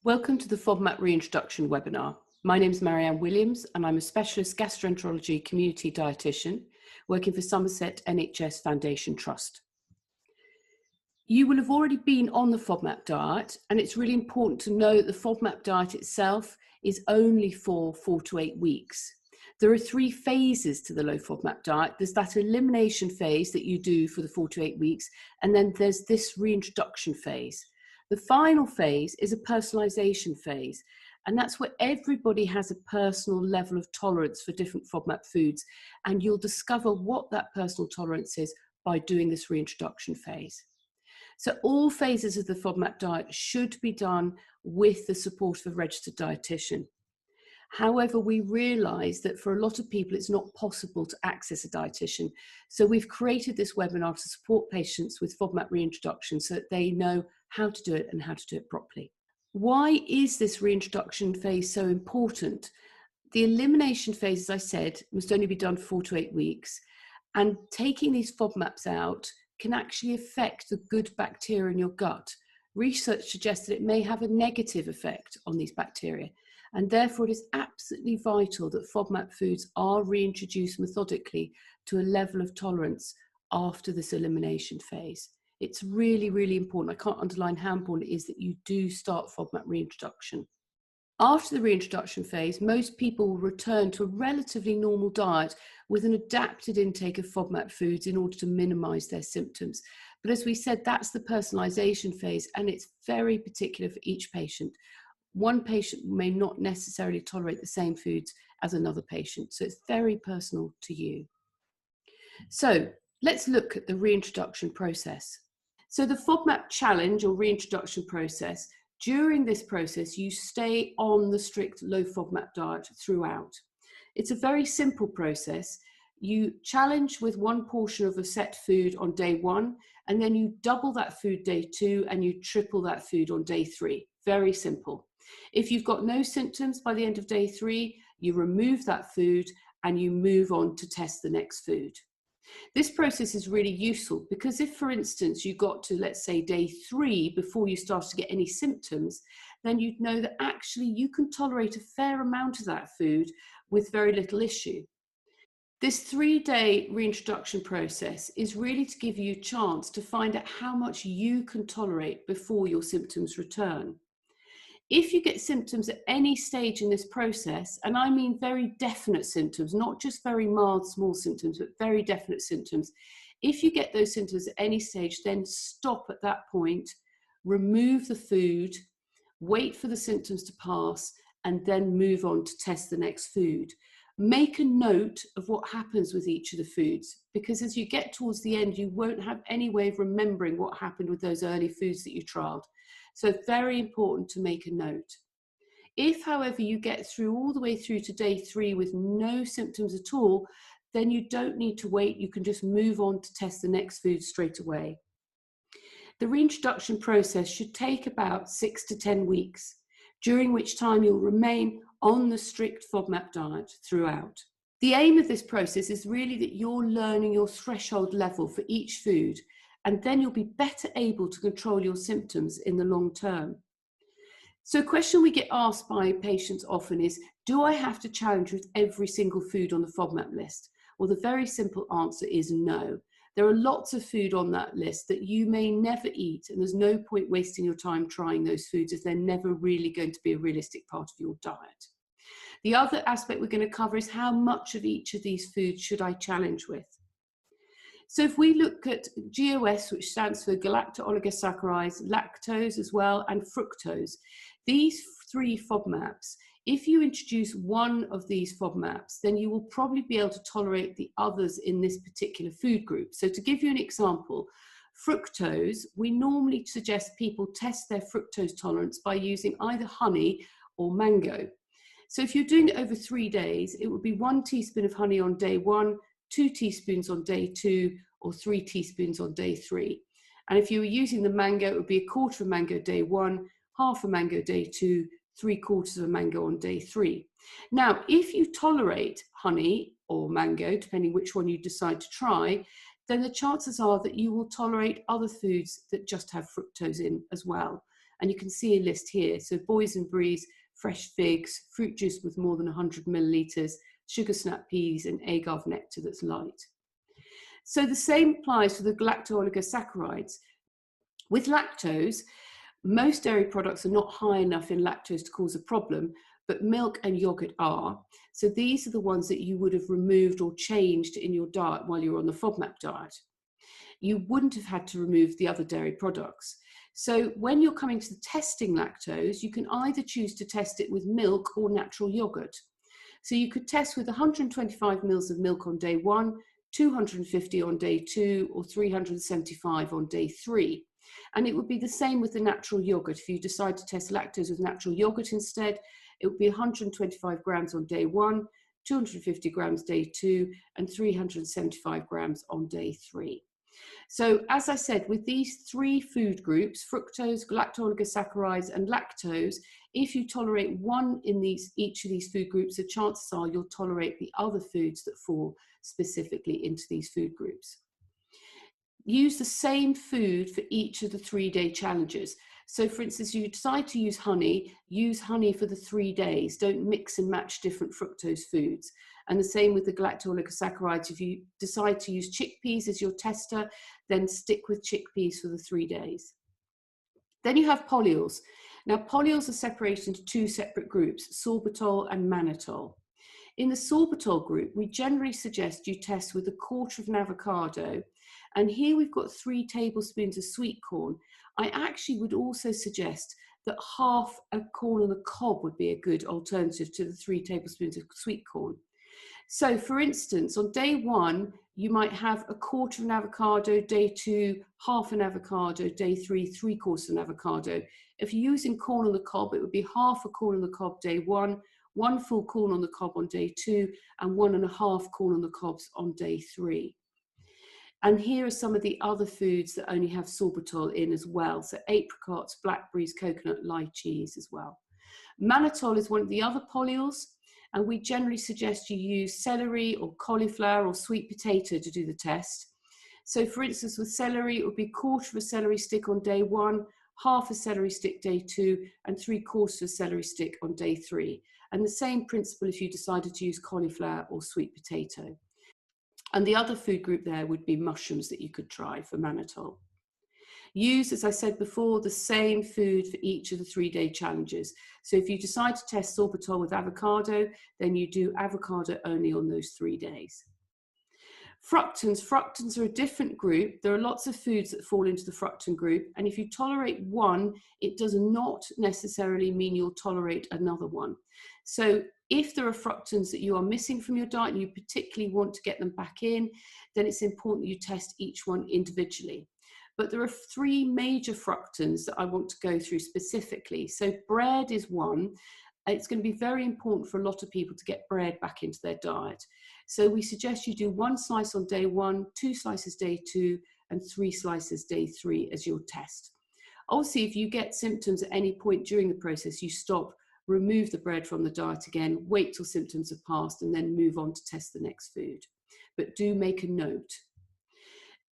Welcome to the FODMAP Reintroduction webinar. My name is Marianne Williams and I'm a specialist gastroenterology community dietitian working for Somerset NHS Foundation Trust. You will have already been on the FODMAP diet, and it's really important to know that the FODMAP diet itself is only for 4 to 8 weeks. There are 3 phases to the low FODMAP diet. There's that elimination phase that you do for the 4 to 8 weeks, and then there's this reintroduction phase. The final phase is a personalization phase, and that's where everybody has a personal level of tolerance for different FODMAP foods, and you'll discover what that personal tolerance is by doing this reintroduction phase. So all phases of the FODMAP diet should be done with the support of a registered dietitian. However, we realise that for a lot of people it's not possible to access a dietitian. So we've created this webinar to support patients with FODMAP reintroduction so that they know how to do it and how to do it properly. Why is this reintroduction phase so important? The elimination phase, as I said, must only be done for 4 to 8 weeks. And taking these FODMAPs out can actually affect the good bacteria in your gut. Research suggests that it may have a negative effect on these bacteria. And therefore, it is absolutely vital that FODMAP foods are reintroduced methodically to a level of tolerance after this elimination phase. It's really, really important. I can't underline how important it is that you do start FODMAP reintroduction. After the reintroduction phase, most people will return to a relatively normal diet with an adapted intake of FODMAP foods in order to minimize their symptoms. But as we said, that's the personalization phase, and it's very particular for each patient. One patient may not necessarily tolerate the same foods as another patient, so it's very personal to you. So let's look at the reintroduction process. So the FODMAP challenge or reintroduction process, during this process, you stay on the strict low FODMAP diet throughout. It's a very simple process. You challenge with 1 portion of a set food on day 1, and then you double that food day 2, and you triple that food on day 3. Very simple. If you've got no symptoms by the end of day 3, you remove that food and you move on to test the next food. This process is really useful because if, for instance, you got to, let's say, day 3 before you started to get any symptoms, then you'd know that actually you can tolerate a fair amount of that food with very little issue. This 3-day reintroduction process is really to give you a chance to find out how much you can tolerate before your symptoms return. If you get symptoms at any stage in this process, and I mean very definite symptoms, not just very mild, small symptoms, but very definite symptoms, if you get those symptoms at any stage, then stop at that point, remove the food, wait for the symptoms to pass, and then move on to test the next food. Make a note of what happens with each of the foods, because as you get towards the end, you won't have any way of remembering what happened with those early foods that you trialed. So very important to make a note. If, however, you get through all the way through to day 3 with no symptoms at all, then you don't need to wait. You can just move on to test the next food straight away. The reintroduction process should take about 6 to 10 weeks, during which time you'll remain on the strict FODMAP diet throughout. The aim of this process is really that you're learning your threshold level for each food, and then you'll be better able to control your symptoms in the long term. So a question we get asked by patients often is, do I have to challenge with every single food on the FODMAP list? Well, the very simple answer is no. There are lots of food on that list that you may never eat, and there's no point wasting your time trying those foods if they're never really going to be a realistic part of your diet. The other aspect we're going to cover is how much of each of these foods should I challenge with? So if we look at GOS, which stands for galacto-oligosaccharides, lactose as well, and fructose, these 3 FODMAPs, if you introduce one of these FODMAPs, then you will probably be able to tolerate the others in this particular food group. So to give you an example, fructose, we normally suggest people test their fructose tolerance by using either honey or mango. So if you're doing it over 3 days, it would be 1 teaspoon of honey on day 1, 2 teaspoons on day 2, or 3 teaspoons on day 3. And if you were using the mango, it would be 1/4 of a mango day 1, half a mango day 2, 3/4 of a mango on day 3. Now, if you tolerate honey or mango, depending which one you decide to try, then the chances are that you will tolerate other foods that just have fructose in as well. And you can see a list here. So boysenberries, fresh figs, fruit juice with more than 100 millilitres, sugar snap peas, and agave nectar that's light. So the same applies for the galacto-oligosaccharides. With lactose, most dairy products are not high enough in lactose to cause a problem, but milk and yogurt are. So these are the ones that you would have removed or changed in your diet while you were on the FODMAP diet. You wouldn't have had to remove the other dairy products. So when you're coming to testing lactose, you can either choose to test it with milk or natural yogurt. So you could test with 125 mils of milk on day 1, 250 on day 2, or 375 on day 3. And it would be the same with the natural yogurt. If you decide to test lactose with natural yogurt instead, it would be 125 grams on day 1, 250 grams day 2, and 375 grams on day 3. So as I said, with these 3 food groups, fructose, galacto-oligosaccharides, and lactose, if you tolerate one in each of these food groups, the chances are you'll tolerate the other foods that fall specifically into these food groups. Use the same food for each of the 3-day challenges. So for instance, you decide to use honey for the 3 days. Don't mix and match different fructose foods. And the same with the galacto-oligosaccharides. If you decide to use chickpeas as your tester, then stick with chickpeas for the 3 days. Then you have polyols. Now polyols are separated into 2 separate groups, sorbitol and mannitol. In the sorbitol group, we generally suggest you test with 1/4 of an avocado. And here we've got 3 tablespoons of sweet corn. I actually would also suggest that half a corn on the cob would be a good alternative to the 3 tablespoons of sweet corn. So for instance, on day 1, you might have 1/4 of an avocado, day 2, half an avocado, day 3, 3/4 of an avocado. If you're using corn on the cob, it would be half a corn on the cob day 1, 1 full corn on the cob on day 2, and 1.5 corn on the cobs on day 3. And here are some of the other foods that only have sorbitol in as well. So apricots, blackberries, coconut, lychees as well. Mannitol is one of the other polyols, and we generally suggest you use celery or cauliflower or sweet potato to do the test. So for instance, with celery, it would be 1/4 of a celery stick on day 1, half a celery stick day 2, and 3/4 of a celery stick on day 3. And the same principle if you decided to use cauliflower or sweet potato. And the other food group there would be mushrooms that you could try for mannitol. Use, as I said before, the same food for each of the 3-day challenges. So if you decide to test sorbitol with avocado, then you do avocado only on those 3 days. Fructans are a different group. There are lots of foods that fall into the fructan group. And if you tolerate one, it does not necessarily mean you'll tolerate another one. So if there are fructans that you are missing from your diet and you particularly want to get them back in, then it's important you test each one individually. But there are 3 major fructans that I want to go through specifically. So bread is one. It's going to be very important for a lot of people to get bread back into their diet. So we suggest you do 1 slice on day 1, 2 slices day 2, and 3 slices day 3 as your test. Obviously, if you get symptoms at any point during the process, you stop, remove the bread from the diet again, wait till symptoms have passed, and then move on to test the next food. But do make a note.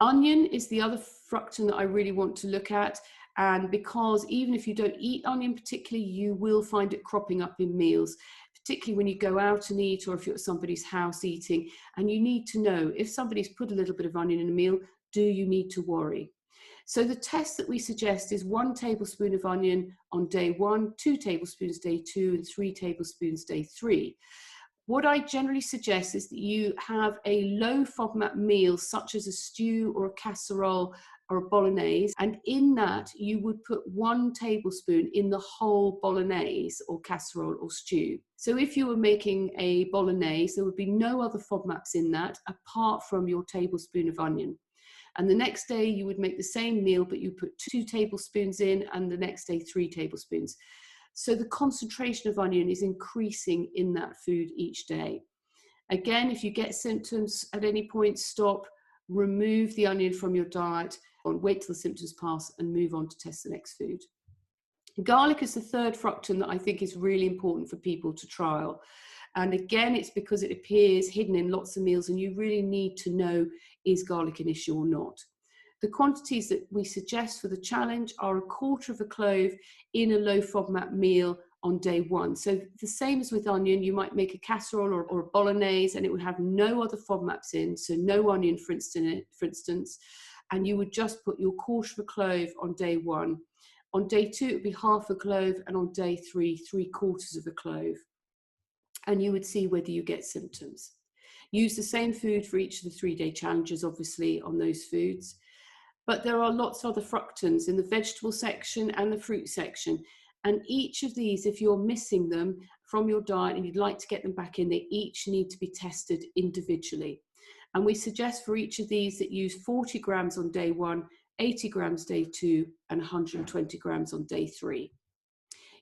Onion is the other fructan that I really want to look at. And because even if you don't eat onion particularly, you will find it cropping up in meals, particularly when you go out and eat or if you're at somebody's house eating. And you need to know if somebody's put a little bit of onion in a meal, do you need to worry? So the test that we suggest is 1 tablespoon of onion on day 1, 2 tablespoons day 2, and 3 tablespoons day 3. What I generally suggest is that you have a low FODMAP meal, such as a stew or a casserole or a bolognese, and in that you would put 1 tablespoon in the whole bolognese or casserole or stew. So if you were making a bolognese, there would be no other FODMAPs in that apart from your tablespoon of onion. And the next day you would make the same meal, but you put 2 tablespoons in, and the next day 3 tablespoons. So the concentration of onion is increasing in that food each day. Again, if you get symptoms at any point, stop, remove the onion from your diet, and wait till the symptoms pass and move on to test the next food. Garlic is the 3rd fructan that I think is really important for people to trial. And again, it's because it appears hidden in lots of meals and you really need to know, is garlic an issue or not? The quantities that we suggest for the challenge are 1/4 of a clove in a low FODMAP meal on day 1. So the same as with onion, you might make a casserole or a bolognese and it would have no other FODMAPs in, so no onion for instance, and you would just put your 1/4 of a clove on day 1. On day 2, it would be 1/2 a clove, and on day 3, 3/4 of a clove. And you would see whether you get symptoms. Use the same food for each of the 3-day challenges, obviously, on those foods. But there are lots of other fructans in the vegetable section and the fruit section. And each of these, if you're missing them from your diet and you'd like to get them back in, they each need to be tested individually. And we suggest for each of these that you use 40 grams on day 1, 80 grams day 2, and 120 grams on day 3.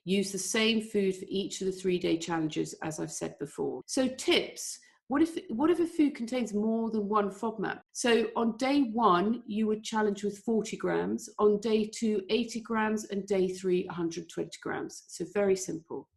Use the same food for each of the 3-day challenges, as I've said before. So tips. What if a food contains more than one FODMAP? So on day 1, you would challenge with 40 grams, on day 2, 80 grams, and day 3, 120 grams. So very simple.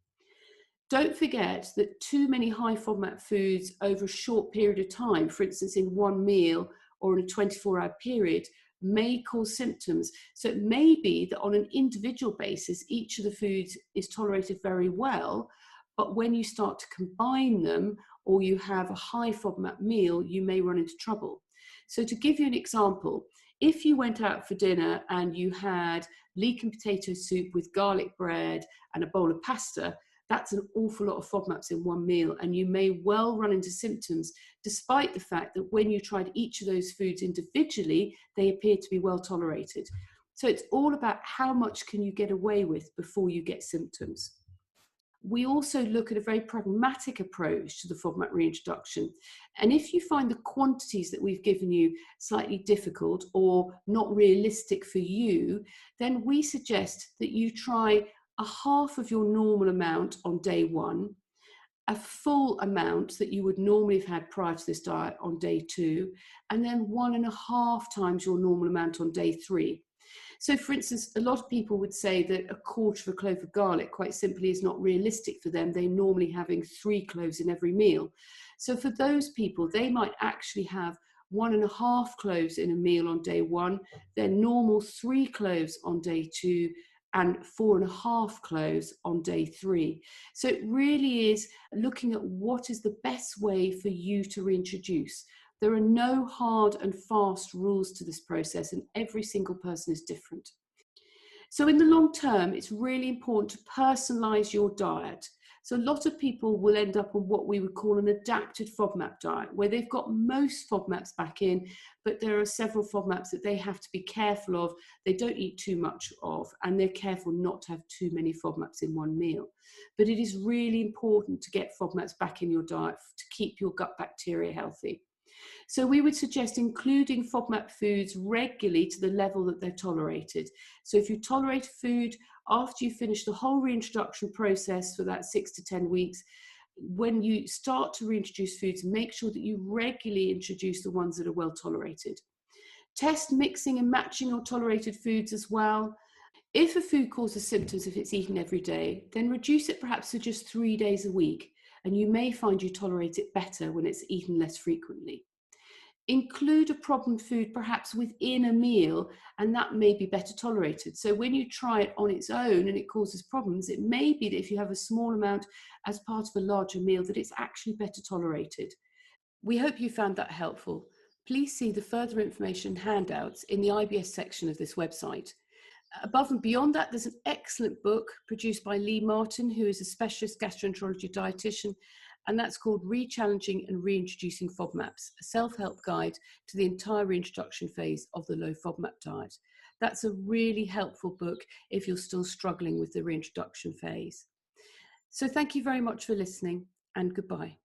Don't forget that too many high FODMAP foods over a short period of time, for instance, in one meal or in a 24-hour period, may cause symptoms. So it may be that on an individual basis, each of the foods is tolerated very well, but when you start to combine them or you have a high FODMAP meal, you may run into trouble. So to give you an example, if you went out for dinner and you had leek and potato soup with garlic bread and a bowl of pasta, that's an awful lot of FODMAPs in one meal, and you may well run into symptoms despite the fact that when you tried each of those foods individually, they appear to be well tolerated. So it's all about how much can you get away with before you get symptoms. We also look at a very pragmatic approach to the FODMAP reintroduction. And if you find the quantities that we've given you slightly difficult or not realistic for you, then we suggest that you try 1/2 of your normal amount on day 1, a full amount that you would normally have had prior to this diet on day 2, and then 1.5 times your normal amount on day 3. So for instance, a lot of people would say that 1/4 of a clove of garlic quite simply is not realistic for them. They're normally having 3 cloves in every meal. So for those people, they might actually have 1.5 cloves in a meal on day 1, their normal 3 cloves on day 2, and 4.5 cloves on day 3. So it really is looking at what is the best way for you to reintroduce. There are no hard and fast rules to this process, and every single person is different. So in the long term, it's really important to personalize your diet. So a lot of people will end up on what we would call an adapted FODMAP diet, where they've got most FODMAPs back in, but there are several FODMAPs that they have to be careful of, they don't eat too much of, and they're careful not to have too many FODMAPs in one meal. But it is really important to get FODMAPs back in your diet to keep your gut bacteria healthy. So we would suggest including FODMAP foods regularly to the level that they're tolerated. So if you tolerate food after you finish the whole reintroduction process for that 6 to 10 weeks, when you start to reintroduce foods, make sure that you regularly introduce the ones that are well tolerated. Test mixing and matching your tolerated foods as well. If a food causes symptoms if it's eaten every day, then reduce it perhaps to just 3 days a week, and you may find you tolerate it better when it's eaten less frequently. Include a problem food perhaps within a meal, and that may be better tolerated. So when you try it on its own and it causes problems, it may be that if you have a small amount as part of a larger meal, that it's actually better tolerated. We hope you found that helpful. Please see the further information handouts in the IBS section of this website. Above and beyond that, there's an excellent book produced by Lee Martin, who is a specialist gastroenterology dietitian, and that's called Re-Challenging and Reintroducing FODMAPs, a self-help guide to the entire reintroduction phase of the low FODMAP diet. That's a really helpful book if you're still struggling with the reintroduction phase. So thank you very much for listening, and goodbye.